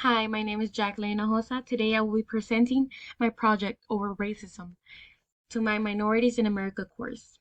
Hi, my name is Jacqueline Hosa. Today I will be presenting my project over racism to my Minorities in America course.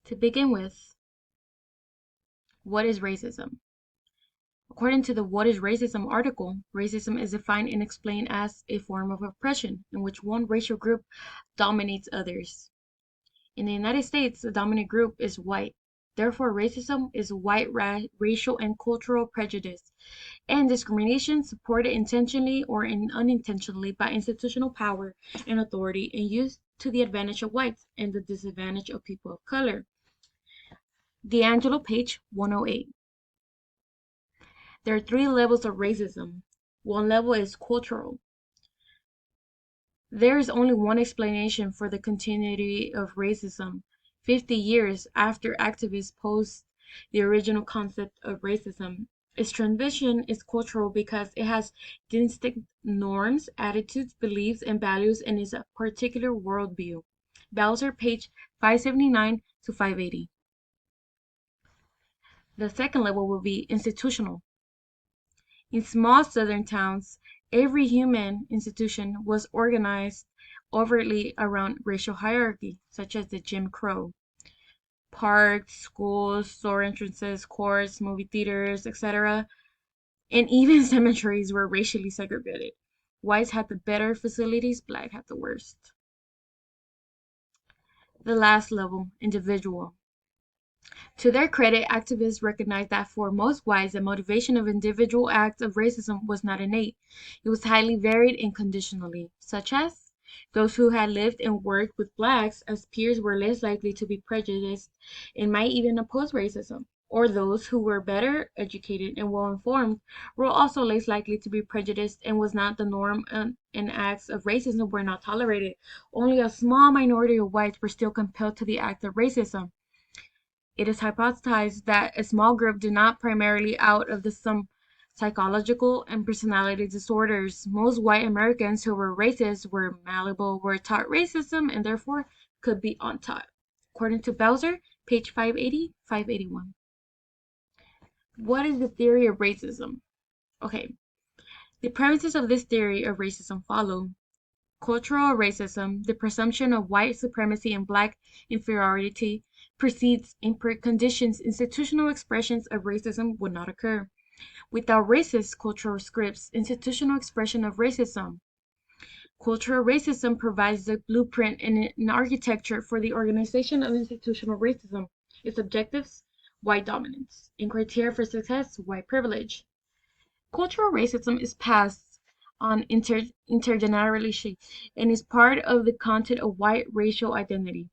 To begin with, what is racism? According to the What is Racism article, racism is defined and explained as a form of oppression in which one racial group dominates others. In the United States, the dominant group is white. Therefore, racism is white racial and cultural prejudice and discrimination supported intentionally or unintentionally by institutional power and authority and used to the advantage of whites and the disadvantage of people of color. D'Angelo, page 108. There are three levels of racism. One level is cultural. There is only one explanation for the continuity of racism. 50 years after activists posed the original concept of racism, its transition is cultural because it has distinct norms, attitudes, beliefs, and values and is a particular worldview. Bowser, page 579 to 580. The second level will be institutional. In small southern towns, every human institution was organized overtly around racial hierarchy, such as the Jim Crow. Parks, schools, store entrances, courts, movie theaters, etc., and even cemeteries were racially segregated. Whites had the better facilities, black had the worst. The last level, individual. To their credit, activists recognized that for most whites, the motivation of individual acts of racism was not innate. It was highly varied and conditionally, such as those who had lived and worked with blacks as peers were less likely to be prejudiced and might even oppose racism, or those who were better educated and well informed were also less likely to be prejudiced and was not the norm, and acts of racism were not tolerated. Only a small minority of whites were still compelled to the act of racism. It is hypothesized that a small group did not primarily out of some psychological and personality disorders. Most white Americans who were racist were malleable, were taught racism, and therefore could be untaught. According to Bowser, page 580, 581. What is the theory of racism? Okay, the premises of this theory of racism follow. Cultural racism, the presumption of white supremacy and black inferiority, precedes and preconditions institutional expressions of racism would not occur. Without racist cultural scripts, institutional expression of racism. Cultural racism provides the blueprint and an architecture for the organization of institutional racism. Its objectives, white dominance, and criteria for success, white privilege. Cultural racism is passed on intergenerationally and is part of the content of white racial identity.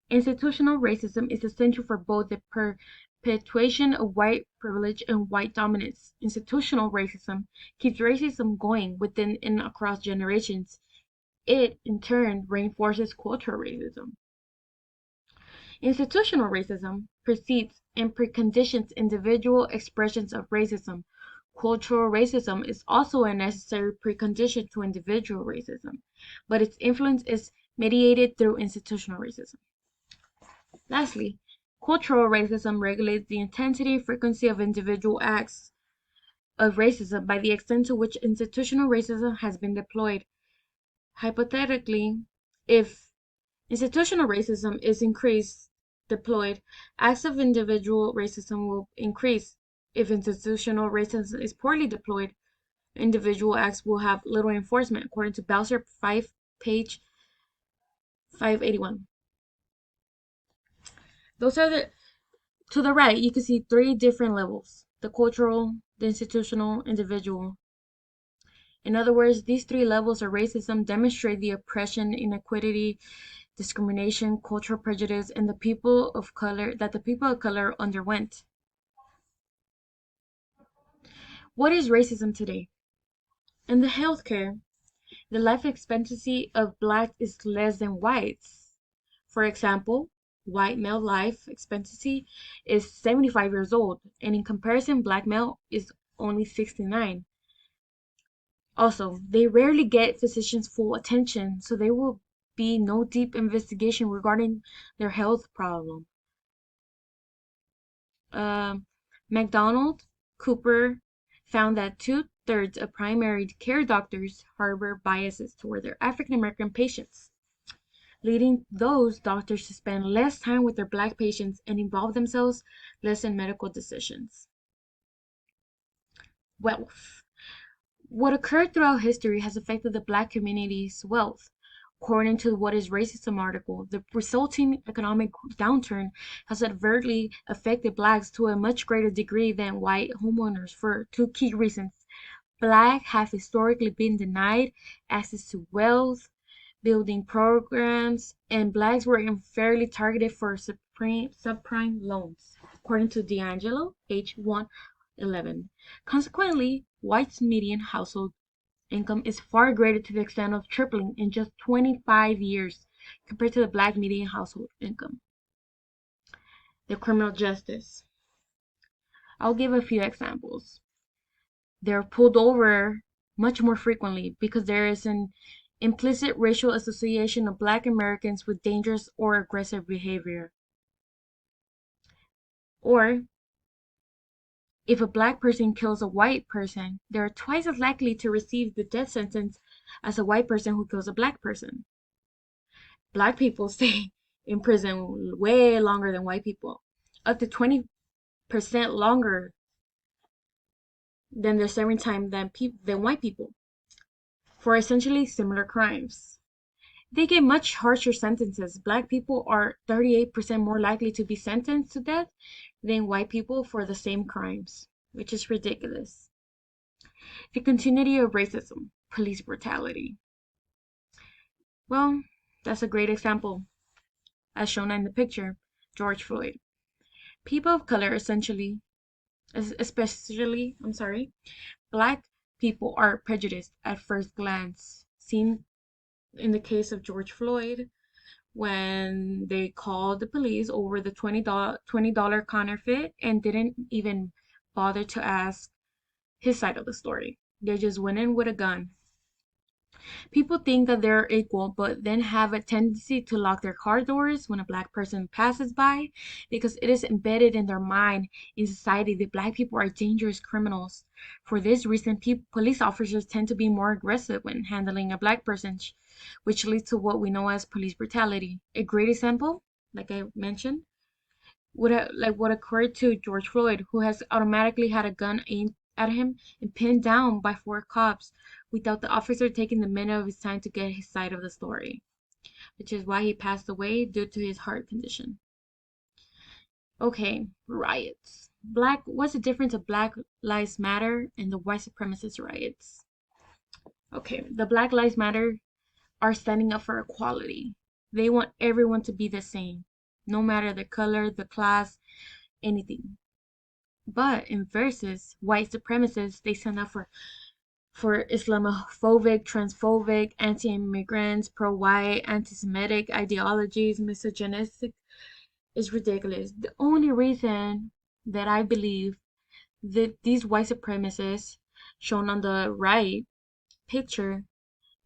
Institutional racism is essential for both the perpetuation of white privilege and white dominance. Institutional racism keeps racism going within and across generations. It, in turn, reinforces cultural racism. Institutional racism precedes and preconditions individual expressions of racism. Cultural racism is also a necessary precondition to individual racism, but its influence is mediated through institutional racism. Lastly, cultural racism regulates the intensity and frequency of individual acts of racism by the extent to which institutional racism has been deployed. Hypothetically, if institutional racism is deployed, acts of individual racism will increase. If institutional racism is poorly deployed, individual acts will have little enforcement, according to Bowser 5, page 581. Those are to the right, you can see three different levels: the cultural, the institutional, individual. In other words, these three levels of racism demonstrate the oppression, inequity, discrimination, cultural prejudice, and the people of color underwent. What is racism today? In the healthcare, the life expectancy of blacks is less than whites. For example, white male life expectancy is 75 years old, and in comparison, black male is only 69. Also, they rarely get physicians' full attention, so there will be no deep investigation regarding their health problem. Um, McDonald Cooper found that 2/3 of primary care doctors harbor biases toward their African American patients, leading those doctors to spend less time with their Black patients and involve themselves less in medical decisions. Wealth. What occurred throughout history has affected the Black community's wealth. According to What is Racism article, the resulting economic downturn has adversely affected Blacks to a much greater degree than white homeowners for two key reasons. Blacks have historically been denied access to wealth building programs, and Blacks were unfairly targeted for subprime loans, according to D'Angelo, age 111. Consequently, whites' median household income is far greater to the extent of tripling in just 25 years compared to the Black median household income. The criminal justice. I'll give a few examples. They're pulled over much more frequently because there is an implicit racial association of Black Americans with dangerous or aggressive behavior. Or, if a Black person kills a white person, they are twice as likely to receive the death sentence as a white person who kills a Black person. Black people stay in prison way longer than white people, up to 20% longer than their serving time than white people, for essentially similar crimes. They get much harsher sentences. Black people are 38% more likely to be sentenced to death than white people for the same crimes, which is ridiculous. The continuity of racism, police brutality. Well, that's a great example, as shown in the picture, George Floyd. People of color especially, Black people are prejudiced at first glance, seen in the case of George Floyd, when they called the police over the $20 counterfeit and didn't even bother to ask his side of the story. They just went in with a gun. People think that they're equal, but then have a tendency to lock their car doors when a Black person passes by because it is embedded in their mind in society that Black people are dangerous criminals. For this reason, police officers tend to be more aggressive when handling a Black person, which leads to what we know as police brutality. A great example, like I mentioned, like what occurred to George Floyd, who has automatically had a gun aimed at him and pinned down by 4 cops without the officer taking the minute of his time to get his side of the story, which is why he passed away due to his heart condition. Okay, riots. What's the difference of Black Lives Matter and the white supremacist riots? Okay, the Black Lives Matter are standing up for equality. They want everyone to be the same, no matter the color, the class, anything. But in versus white supremacists, they stand up for Islamophobic, transphobic, anti-immigrants, pro-white, anti-Semitic ideologies, misogynistic. Is ridiculous. The only reason that I believe that these white supremacists shown on the right picture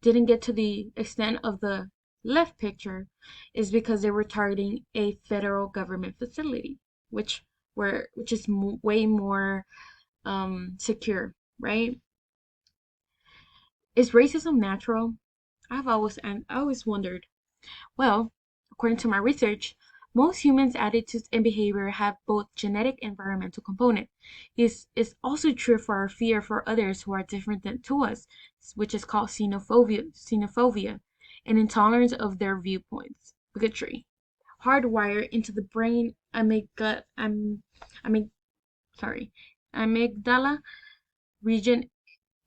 didn't get to the extent of the left picture is because they were targeting a federal government facility, which is way more secure, right? Is racism natural? I always wondered. Well, according to my research, most humans' attitudes and behavior have both genetic and environmental component. This is also true for our fear for others who are different to us, which is called xenophobia, and intolerance of their viewpoints, bigotry. Hardwired into the brain amygdala region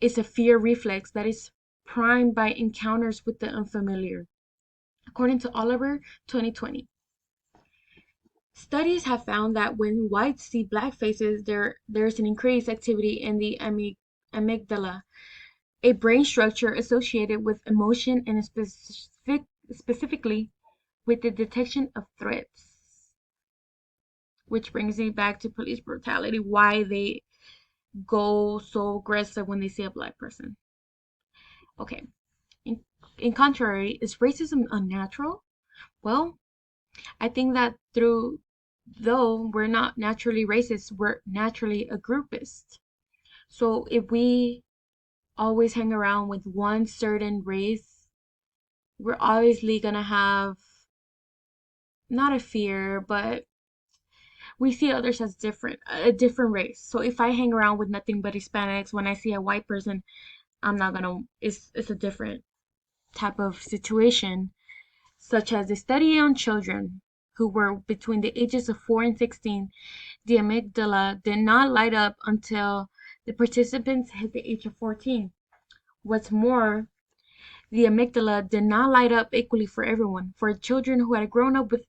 is a fear reflex that is primed by encounters with the unfamiliar. According to Oliver 2020. Studies have found that when whites see Black faces, there's an increased activity in the amygdala, a brain structure associated with emotion and specifically with the detection of threats. Which brings me back to police brutality, why they go so aggressive when they see a Black person. Okay. In contrary, is racism unnatural? Well, I think that though we're not naturally racist, we're naturally a groupist. So if we always hang around with one certain race, we're obviously gonna have not a fear, but we see others as a different race. So if I hang around with nothing but Hispanics, when I see a white person, I'm not gonna, it's a different type of situation, such as a study on children who were between the ages of 4 and 16. The amygdala did not light up until the participants hit the age of 14. What's more, the amygdala did not light up equally for everyone. For children who had grown up with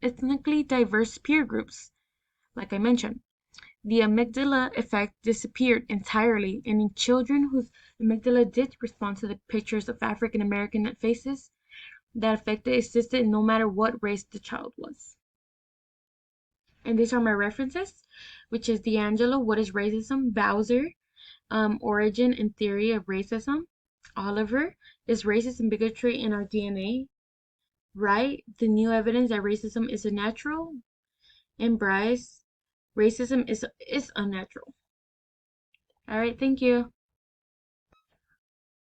ethnically diverse peer groups, like I mentioned, the amygdala effect disappeared entirely, and in children whose amygdala did respond to the pictures of African American faces, that effect existed no matter what race the child was. And these are my references, which is D'Angelo, What is Racism? Bowser, Origin and Theory of Racism. Oliver, Is Racism Bigotry in Our DNA? Wright, The New Evidence That Racism is Unnatural. And Bryce, Racism is unnatural. All right, thank you.